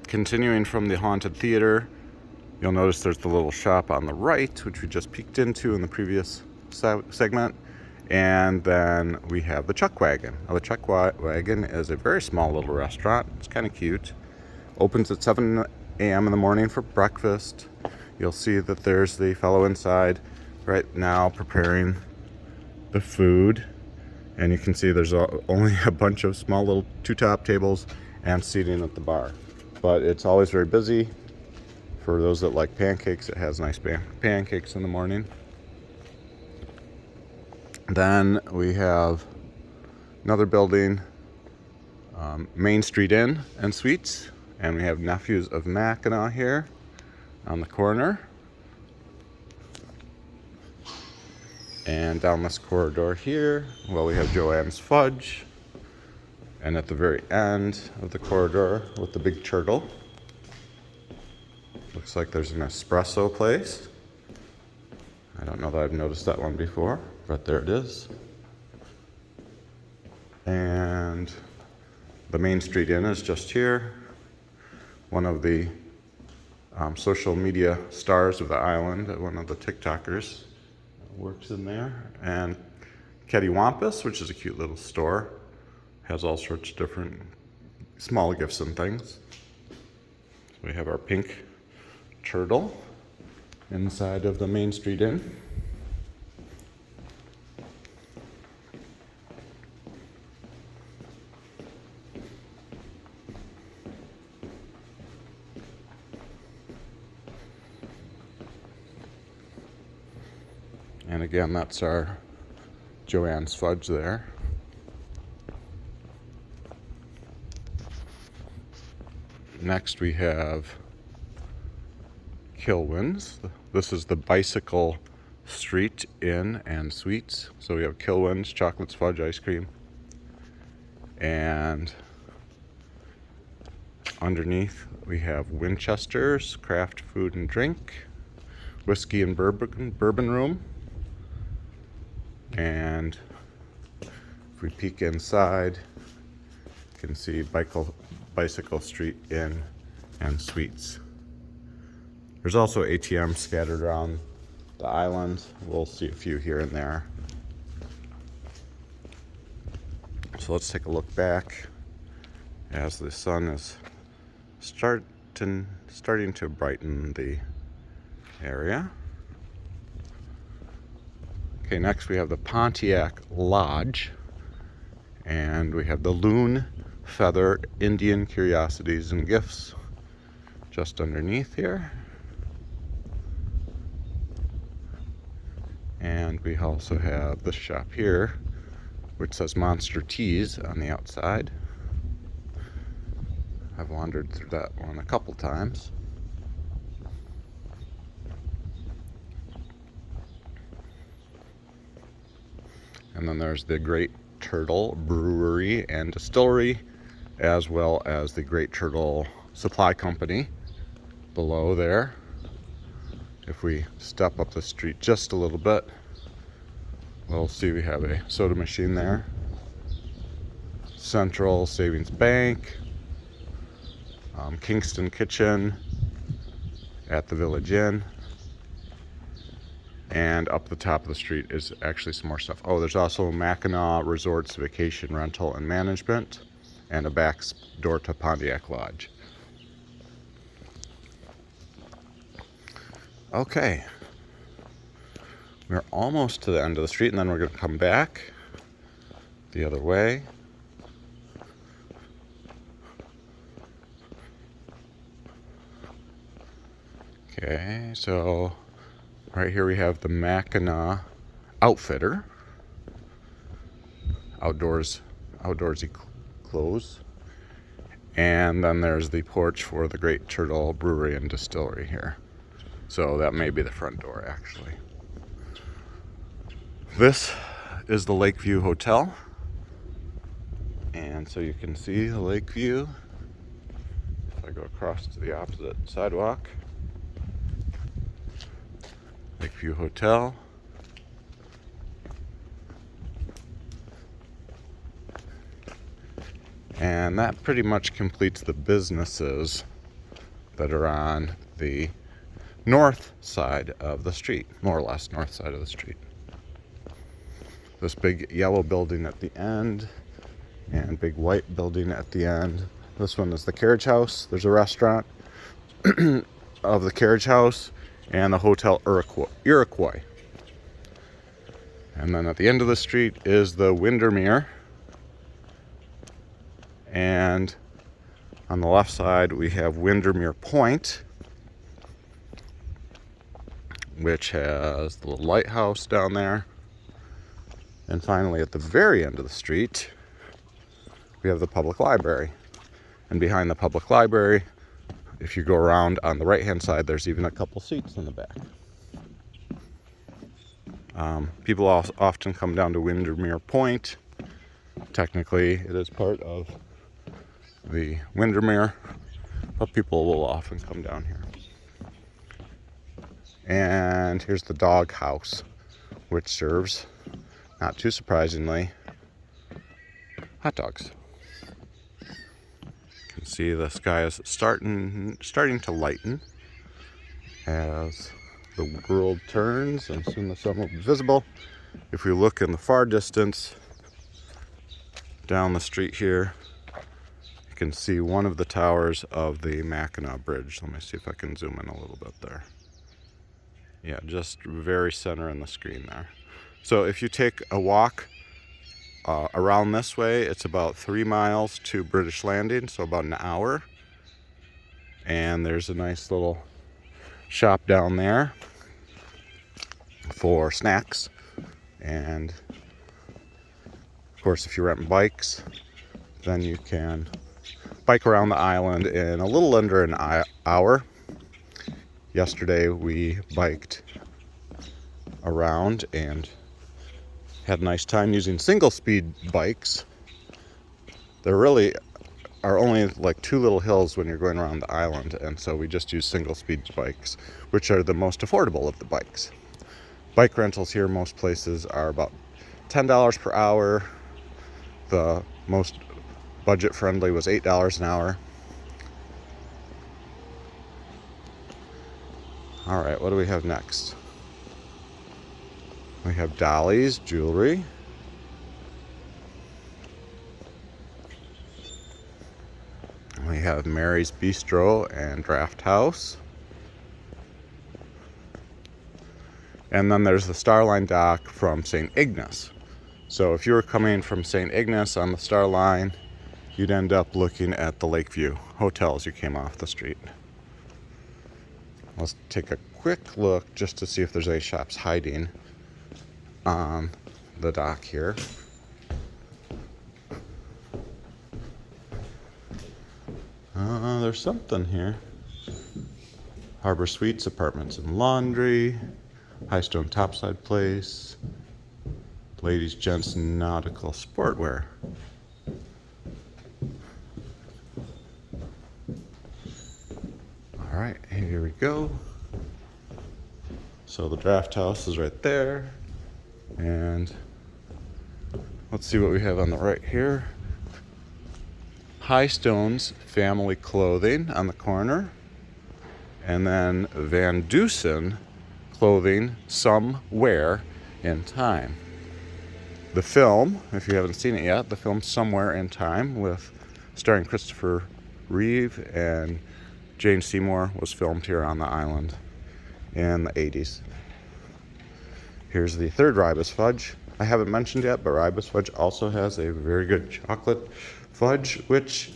continuing from the Haunted Theater, you'll notice there's the little shop on the right, which we just peeked into in the previous segment. And then we have the Chuck Wagon. Now, the Chuck Wagon is a very small little restaurant. It's kind of cute. Opens at 7 a.m. in the morning for breakfast. You'll see that there's the fellow inside right now preparing the food. And you can see there's only a bunch of small little two-top tables and seating at the bar. But it's always very busy. For those that like pancakes, it has nice pancakes in the morning. Then we have another building, Main Street Inn and Suites, and we have Nephews of Mackinac here on the corner. And down this corridor here, well, we have Joanne's Fudge, and at the very end of the corridor with the big turtle, looks like there's an espresso place. I don't know that I've noticed that one before, but there it is. And the Main Street Inn is just here. One of the social media stars of the island, one of the TikTokers, works in there. And Cattywampus, which is a cute little store, has all sorts of different small gifts and things. So we have our pink turtle inside of the Main Street Inn. And again, that's our Joanne's Fudge there. Next we have Kilwin's. This is the Bicycle Street Inn and Suites. So we have Kilwin's, chocolates, fudge, ice cream. And underneath we have Winchester's, craft food and drink, whiskey and bourbon room. And if we peek inside, you can see Bicycle Street Inn and Suites. There's also ATMs scattered around the island. We'll see a few here and there. So let's take a look back as the sun is starting to brighten the area. Okay, next we have the Pontiac Lodge, and we have the Loon Feather Indian Curiosities and Gifts just underneath here. And we also have this shop here, which says Monster Teas on the outside. I've wandered through that one a couple times. And then there's the Great Turtle Brewery and Distillery, as well as the Great Turtle Supply Company below there. If we step up the street just a little bit, we'll see we have a soda machine there. Central Savings Bank, Kingston Kitchen at the Village Inn. And up the top of the street is actually some more stuff. Oh, there's also Mackinac Resorts Vacation Rental and Management, and a back door to Pontiac Lodge. Okay, we're almost to the end of the street, and then we're going to come back the other way. Okay, so right here we have the Mackinac Outfitter, outdoorsy clothes, and then there's the porch for the Great Turtle Brewery and Distillery here. So that may be the front door, actually. This is the Lakeview Hotel, and so you can see the lake view. If I go across to the opposite sidewalk, Lakeview Hotel. And that pretty much completes the businesses that are on the north side of the street, more or less north side of the street. This big yellow building at the end and big white building at the end. This one is the carriage house. There's a restaurant of the carriage house and the Hotel Iroquois. And then at the end of the street is the Windermere. And on the left side we have Windermere Point, which has the little lighthouse down there. And finally, at the very end of the street, we have the public library. And behind the public library, if you go around on the right-hand side, there's even a couple seats in the back. People often come down to Windermere Point. Technically, it is part of the Windermere, but people will often come down here. And here's the dog house, which serves, not too surprisingly, hot dogs. You can see the sky is starting to lighten as the world turns, and soon the sun will be visible. If we look in the far distance down the street here, you can see one of the towers of the Mackinac Bridge. Let me see if I can zoom in a little bit there. Yeah, just very center in the screen there. So if you take a walk around this way, it's about 3 miles to British Landing, so about an hour. And there's a nice little shop down there for snacks. And of course, if you're renting bikes, then you can bike around the island in a little under an hour. Yesterday we biked around and had a nice time using single speed bikes. There really are only like 2 little hills when you're going around the island, and so we just use single speed bikes, which are the most affordable of the bikes. Bike rentals here, most places, are about $10 per hour. The most budget friendly was $8 an hour. All right, what do we have next? We have Dolly's Jewelry. We have Mary's Bistro and Draft House. And then there's the Starline dock from St. Ignace. So if you were coming from St. Ignace on the Starline, you'd end up looking at the Lakeview Hotel as you came off the street. Let's take a quick look just to see if there's any shops hiding on the dock here. There's something here. Harbor Suites, Apartments and Laundry, Highstone Topside Place, Ladies, Gents, Nautical Sportwear. All right, here we go. So the Draft House is right there. And let's see what we have on the right here. Highstone's Family Clothing on the corner. And then Van Dusen Clothing, Some Wear in Time. The film, if you haven't seen it yet, the film Somewhere in Time, starring Christopher Reeve and Jane Seymour, was filmed here on the island in the 80s. Here's the third Ribas Fudge. I haven't mentioned yet, but Ribas Fudge also has a very good chocolate fudge, which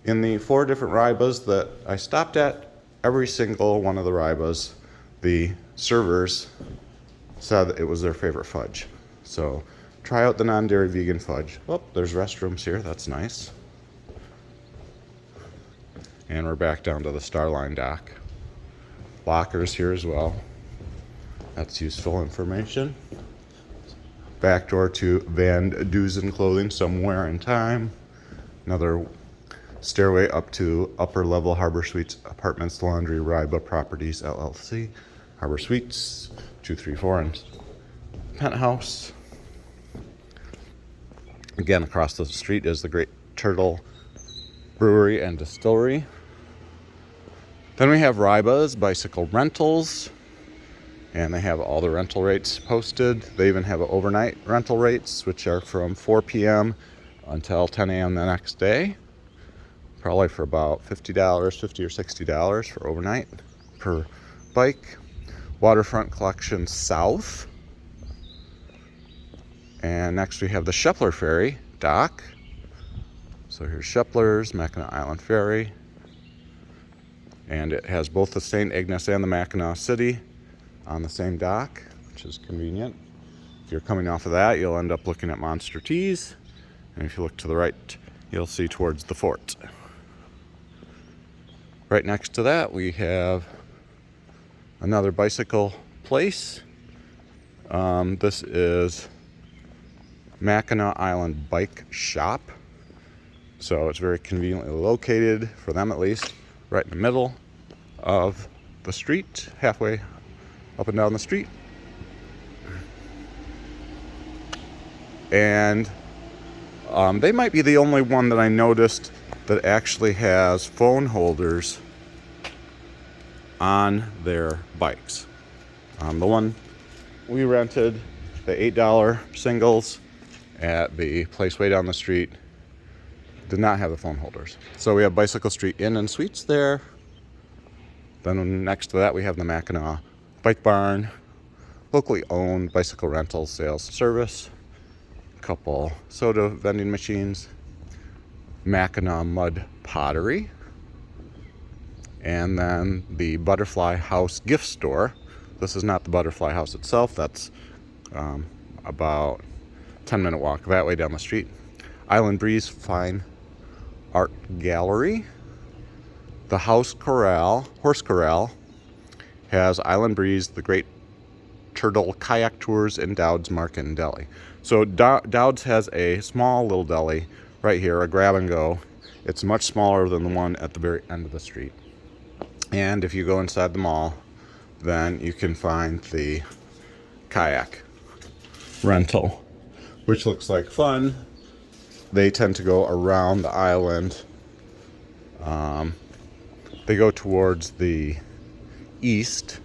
in the 4 different Ribas that I stopped at, every single one of the Ribas, the servers said it was their favorite fudge. So try out the non-dairy vegan fudge. Oh, there's restrooms here. That's nice. And we're back down to the Starline dock. Lockers here as well. That's useful information. Back door to Van Dusen Clothing, Somewhere in Time. Another stairway up to upper level Harbor Suites Apartments Laundry Riba Properties LLC. Harbor Suites 234 and Penthouse. Again, across the street is the Great Turtle Brewery and Distillery. Then we have Ryba's Bicycle Rentals, and they have all the rental rates posted. They even have overnight rental rates, which are from 4 p.m. until 10 a.m. the next day. Probably for about $50, $50 or $60 for overnight per bike. Waterfront Collection South. And next we have the Shepler Ferry dock. So here's Shepler's Mackinac Island Ferry. And it has both the St. Ignace and the Mackinac City on the same dock, which is convenient. If you're coming off of that, you'll end up looking at Monster Teas. And if you look to the right, you'll see towards the fort. Right next to that, we have another bicycle place. This is Mackinac Island Bike Shop. So it's very conveniently located, for them at least, right in the middle of the street, halfway up and down the street. And they might be the only one that I noticed that actually has phone holders on their bikes. The one we rented, the $8 singles at the place way down the street, did not have the phone holders. So we have Bicycle Street Inn and Suites there. Then next to that we have the Mackinac Bike Barn, locally owned bicycle rental sales service, a couple soda vending machines, Mackinac Mud Pottery, and then the Butterfly House gift store. This is not the Butterfly House itself. That's about 10-minute walk that way down the street. Island Breeze Fine Art Gallery. The Horse Corral has Island Breeze, the Great Turtle Kayak Tours in Dowd's Market and Deli. So Dowd's has a small little deli right here, a grab and go. It's much smaller than the one at the very end of the street. And if you go inside the mall, then you can find the kayak rental, which looks like fun. They tend to go around the island. They go towards the east,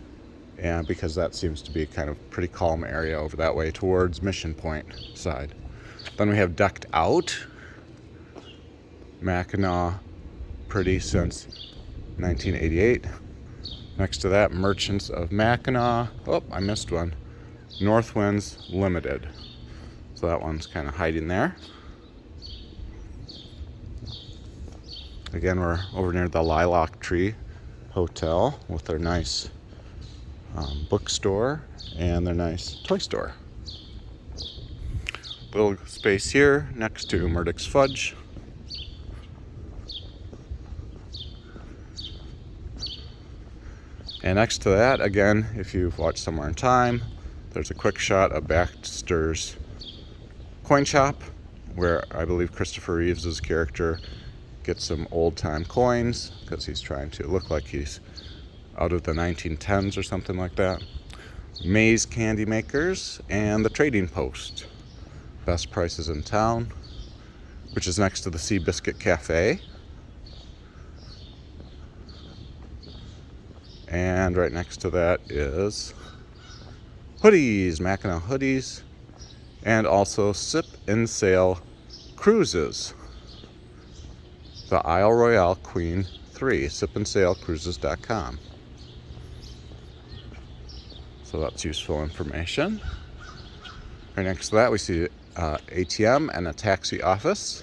and because that seems to be kind of pretty calm area over that way towards Mission Point side. Then we have Decked Out. Mackinac, pretty since 1988. Next to that, Merchants of Mackinac. Oh, I missed one. Northwinds Limited. So that one's kind of hiding there. Again, we're over near the Lilac Tree Hotel with their nice bookstore and their nice toy store. Little space here next to Murdoch's Fudge. And next to that, again, if you've watched Somewhere in Time, there's a quick shot of Baxter's coin shop, where I believe Christopher Reeves' character gets some old-time coins, because he's trying to look like he's out of the 1910s or something like that. Maze Candy Makers, and the Trading Post. Best prices in town, which is next to the Seabiscuit Cafe. And right next to that is hoodies, Mackinac hoodies, and also Sip and Sail Cruises. The Isle Royale Queen 3, sipandsailcruises.com. So that's useful information. Right next to that, we see ATM and a taxi office.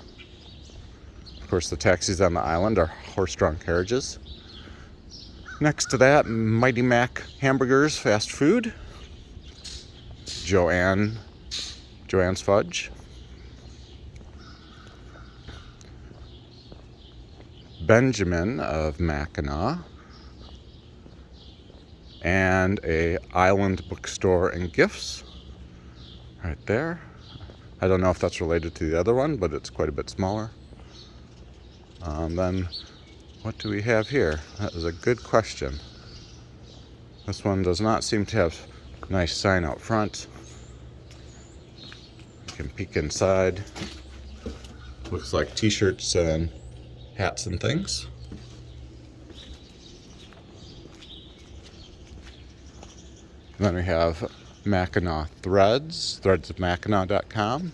Of course, the taxis on the island are horse-drawn carriages. Next to that, Mighty Mac Hamburgers Fast Food. Joanne's Fudge. Benjamin of Mackinac. And a Island Bookstore and Gifts. Right there. I don't know if that's related to the other one, but it's quite a bit smaller. Then, what do we have here? That is a good question. This one does not seem to have a nice sign out front. You can peek inside. Looks like t-shirts and hats and things. Then we have Mackinac threads, threadsofmackinac.com,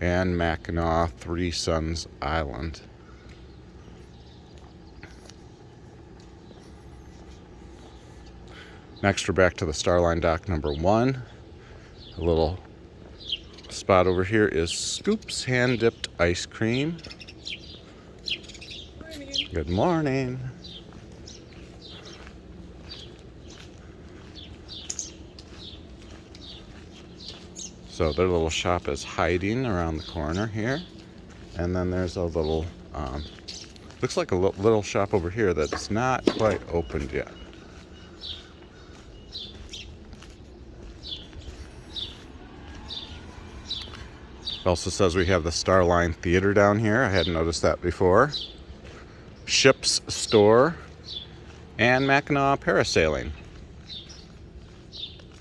and Mackinac Three Suns Island. Next, we're back to the Starline dock number 1. A little spot over here is Scoop's hand dipped ice cream. Morning. Good morning. So their little shop is hiding around the corner here. And then there's a little, looks like a little shop over here that's not quite opened yet. It also says we have the Starline Theater down here. I hadn't noticed that before. Ship's Store and Mackinac Parasailing.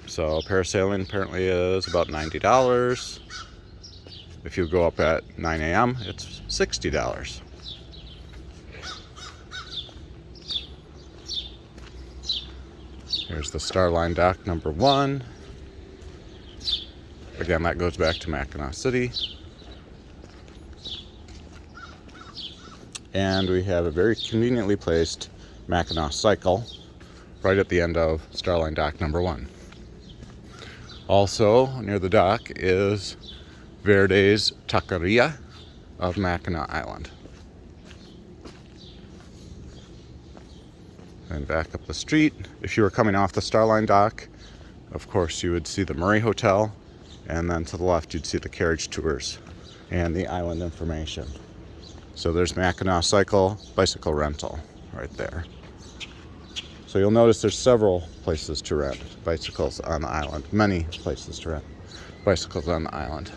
So parasailing apparently is about $90. If you go up at 9 a.m., it's $60. Here's the Starline dock number 1. Again, that goes back to Mackinac City. And we have a very conveniently placed Mackinac cycle right at the end of Starline dock number 1. Also, near the dock is Verde's Taqueria of Mackinac Island. And back up the street, if you were coming off the Starline dock, of course you would see the Murray Hotel, and then to the left you'd see the carriage tours and the island information. So there's Mackinac bicycle rental right there. So you'll notice there's several places to rent bicycles on the island, many places to rent bicycles on the island.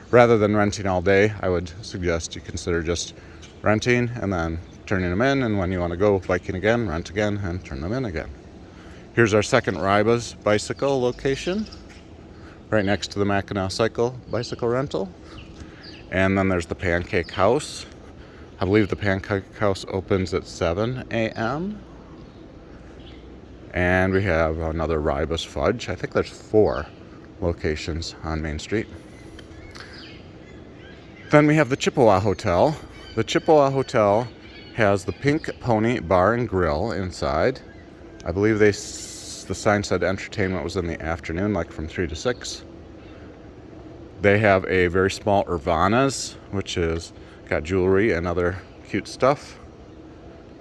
Rather than renting all day, I would suggest you consider just renting and then turning them in, and when you want to go biking again, rent again and turn them in again. Here's our second Ribas bicycle location, right next to the Mackinac bicycle rental. And then there's the Pancake House. I believe the Pancake House opens at 7 a.m. And we have another Ribas Fudge. I think there's 4 locations on Main Street. Then we have the Chippewa Hotel. The Chippewa Hotel has the Pink Pony Bar and Grill inside. I believe the sign said entertainment was in the afternoon, like from 3 to 6. They have a very small Urvana's, which is got jewelry and other cute stuff.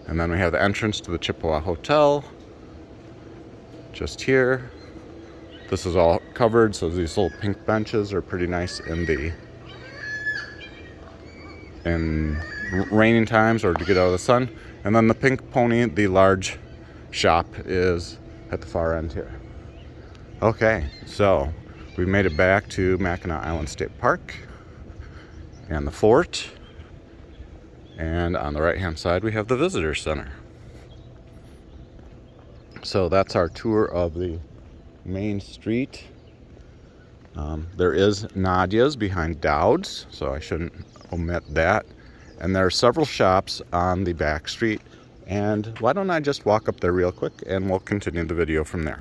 And then we have the entrance to the Chippewa Hotel, just here. This is all covered, so these little pink benches are pretty nice in raining times or to get out of the sun. And then the Pink Pony, the large shop, is at the far end here. Okay, so we made it back to Mackinac Island State Park and the fort. And on the right hand side we have the visitor center. So that's our tour of the main street. There is Nadia's behind Dowd's, so I shouldn't omit that. And there are several shops on the back street. And why don't I just walk up there real quick and we'll continue the video from there.